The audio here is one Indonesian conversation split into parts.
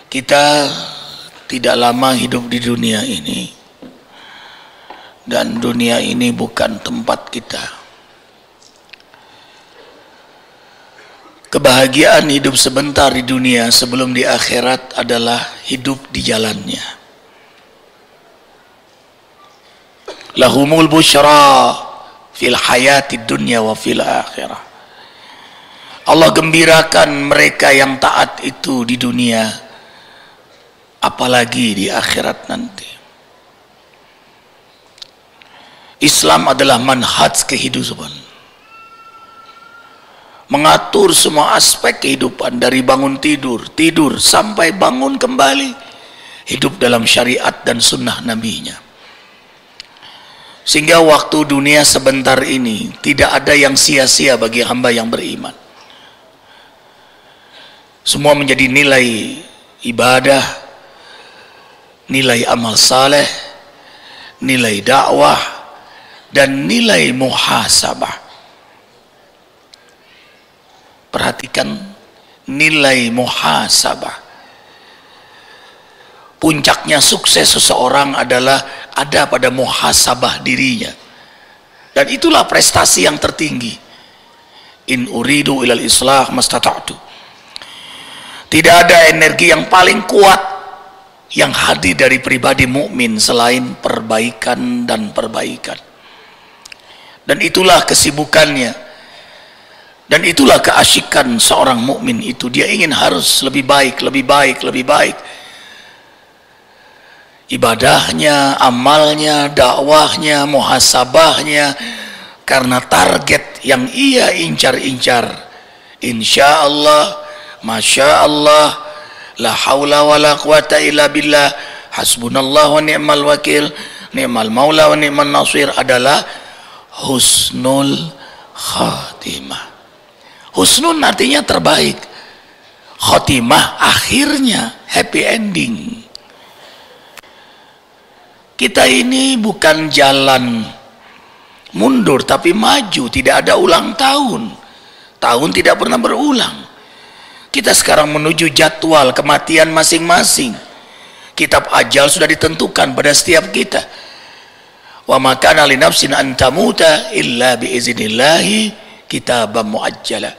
Kita tidak lama hidup di dunia ini, dan dunia ini bukan tempat kita. Kebahagiaan hidup sebentar di dunia sebelum di akhirat adalah hidup di jalannya. Lahumul busyra fil hayati dunya wa fil akhirah. Allah gembirakan mereka yang taat itu di dunia, apalagi di akhirat nanti. Islam adalah manhaj kehidupan, mengatur semua aspek kehidupan dari bangun tidur sampai bangun kembali, hidup dalam syariat dan sunnah nabinya. Sehingga waktu dunia sebentar ini tidak ada yang sia-sia bagi hamba yang beriman. Semua menjadi nilai ibadah, nilai amal saleh, nilai dakwah, dan nilai muhasabah. Perhatikan nilai muhasabah. Puncaknya sukses seseorang adalah ada pada muhasabah dirinya, dan itulah prestasi yang tertinggi. In uridu ilal islah mastata'tu. Tidak ada energi yang paling kuat yang hadir dari pribadi mukmin selain perbaikan dan perbaikan. Dan itulah kesibukannya, dan itulah keasyikan seorang mukmin itu. Dia ingin harus lebih baik, lebih baik, lebih baik. Ibadahnya, amalnya, dakwahnya, muhasabahnya, karena target yang ia incar-incar. Insya Allah, masya Allah, la haula wa la quwata illa billah, hasbunallah wa ni'mal wakil, ni'mal maula wa ni'mal nasir, adalah husnul khatimah. Husnul artinya terbaik, khatimah akhirnya happy ending. Kita ini bukan jalan mundur tapi maju, tidak ada ulang tahun. Tahun tidak pernah berulang. Kita sekarang menuju jadwal kematian masing-masing. Kitab ajal sudah ditentukan pada setiap kita. Wa ma kana li nafsin an tamuta illa bi iznillahi kitaban muajjala.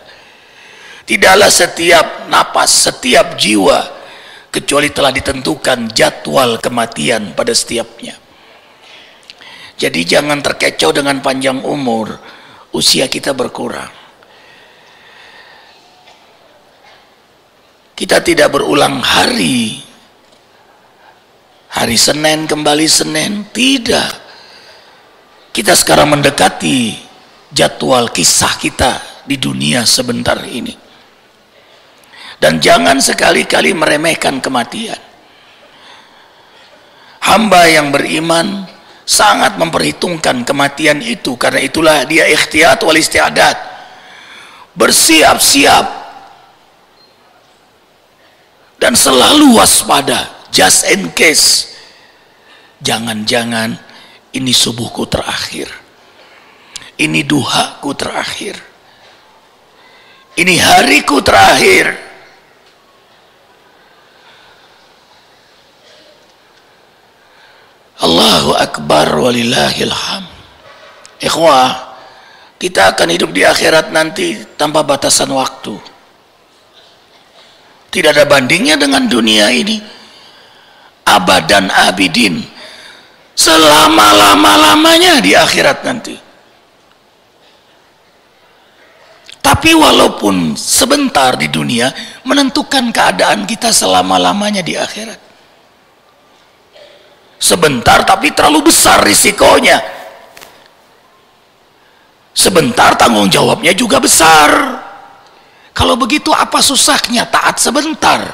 Tidaklah setiap napas, setiap jiwa kecuali telah ditentukan jadwal kematian pada setiapnya. Jadi jangan terkecoh dengan panjang umur, usia kita berkurang. Kita tidak berulang hari Senin kembali Senin, tidak. Kita sekarang mendekati jadwal kisah kita di dunia sebentar ini. Dan jangan sekali-kali meremehkan kematian. Hamba yang beriman sangat memperhitungkan kematian itu, karena itulah dia ikhtiyat wal isti'adat, bersiap-siap dan selalu waspada, just in case. Jangan-jangan ini subuhku terakhir, ini duhaku terakhir, ini hariku terakhir. Allahu Akbar walillahil hamd. Ikhwah, kita akan hidup di akhirat nanti tanpa batasan waktu. Tidak ada bandingnya dengan dunia ini. Abadan abidin, selama-lama-lamanya di akhirat nanti. Tapi walaupun sebentar di dunia, menentukan keadaan kita selama-lamanya di akhirat. Sebentar tapi terlalu besar risikonya. Sebentar tanggung jawabnya juga besar. Kalau begitu apa susahnya taat sebentar?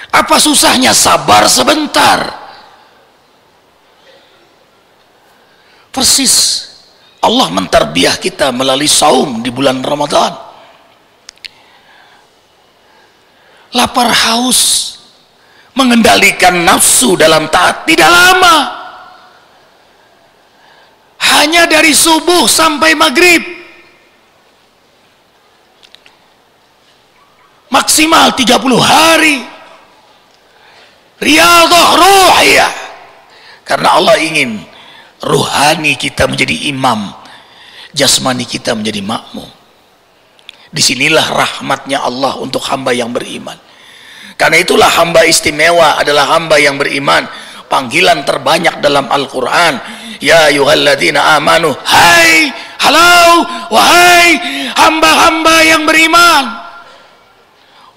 Apa susahnya sabar sebentar? Persis Allah mentarbiah kita melalui saum di bulan Ramadan. Lapar haus, mengendalikan nafsu dalam taat tidak lama. Hanya dari subuh sampai maghrib. maksimal 30 hari. Riyadhah ruhiyah. Karena Allah ingin ruhani kita menjadi imam, jasmani kita menjadi makmum. Disinilah rahmatnya Allah untuk hamba yang beriman. Karena itulah hamba istimewa adalah hamba yang beriman. Panggilan terbanyak dalam Al-Quran, ya ayyuhalladzina amanu, hai, halau, wahai hamba-hamba yang beriman.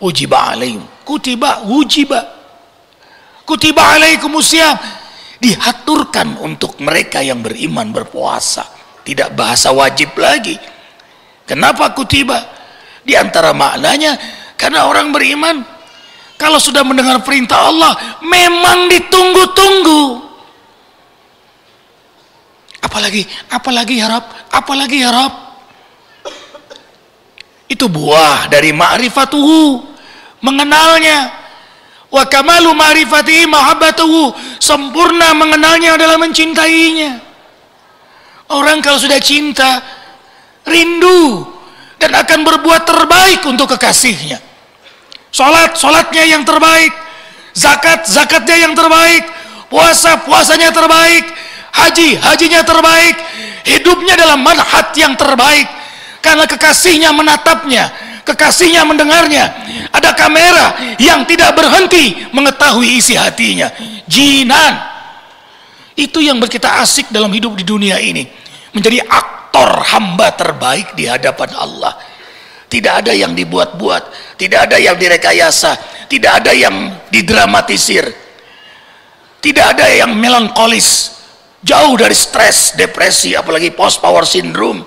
Ujiba alaihim, kutiba, wujiba, kutiba alaikumusiyam, diaturkan untuk mereka yang beriman berpuasa. Tidak bahasa wajib lagi. Kenapa kutiba? Di antara maknanya, karena orang beriman kalau sudah mendengar perintah Allah memang ditunggu-tunggu. Apalagi ya Rabb, apalagi ya Rabb. Itu buah dari ma'rifatuhu, mengenalnya. Wa kamalu ma'rifatihi mahabbatuhu, sempurna mengenalnya adalah mencintainya. Orang kalau sudah cinta, rindu dan akan berbuat terbaik untuk kekasihnya. Sholatnya yang terbaik, zakatnya yang terbaik, puasanya terbaik, hajinya terbaik, hidupnya dalam manhaj yang terbaik. Karena kekasihnya menatapnya, kekasihnya mendengarnya. Ada kamera yang tidak berhenti mengetahui isi hatinya. Jinan. Itu yang kita asik dalam hidup di dunia ini, menjadi aktor hamba terbaik di hadapan Allah. Tidak ada yang dibuat-buat, tidak ada yang direkayasa, tidak ada yang didramatisir, tidak ada yang melankolis, jauh dari stres, depresi, apalagi post power syndrome.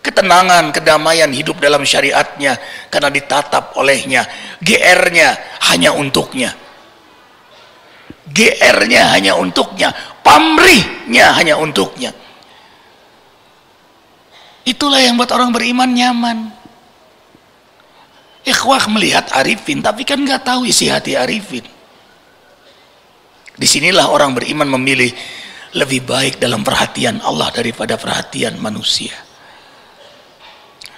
Ketenangan, kedamaian hidup dalam syariatnya karena ditatap olehnya. GR-nya hanya untuknya, GR-nya hanya untuknya, pamrihnya hanya untuknya. Itulah yang buat orang beriman nyaman. Ikhwah melihat Arifin, tapi kan nggak tahu isi hati Arifin. Disinilah orang beriman memilih lebih baik dalam perhatian Allah daripada perhatian manusia.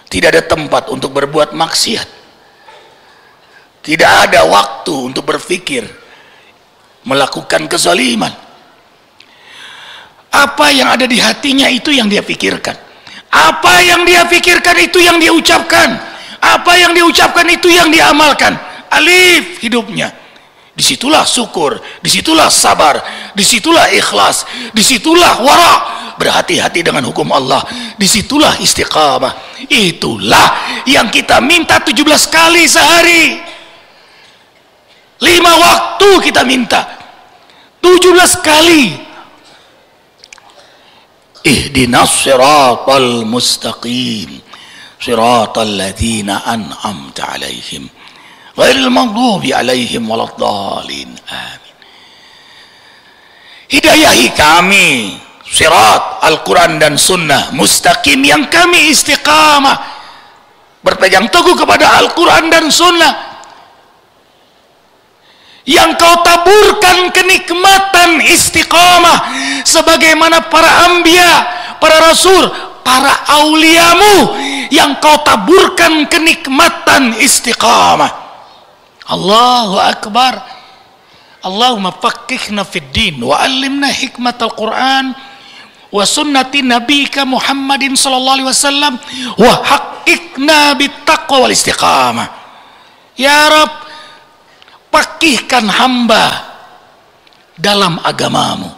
Tidak ada tempat untuk berbuat maksiat. Tidak ada waktu untuk berpikir melakukan kezaliman. Apa yang ada di hatinya itu yang dia pikirkan. Apa yang dia pikirkan itu yang dia ucapkan. Apa yang diucapkan itu yang diamalkan. Alif hidupnya. Disitulah syukur, disitulah sabar, disitulah ikhlas, disitulah wara, berhati-hati dengan hukum Allah, disitulah istiqamah. Itulah yang kita minta 17 kali sehari. 5 waktu kita minta 17 kali. Ihdinas siratal mustaqim, siratal ladzina an'amta alaihim ghairil maghdubi alaihim waladdallin. Amin. Hidayahi kami sirat Al-Quran dan Sunnah mustaqim, yang kami istiqamah berpegang teguh kepada Al-Quran dan Sunnah, yang kau taburkan kenikmatan istiqamah sebagaimana para anbiya, para rasul, para auliamu, yang kau taburkan kenikmatan istiqamah. Allahu Akbar. Allahumma faqihna fid din wa allimna hikmatal Quran wa sunnati nabika Muhammadin sallallahu alaihi wasallam wa haqiqna bittaqwa wal istiqamah. Ya Rabb, pakihkan hamba dalam agamamu,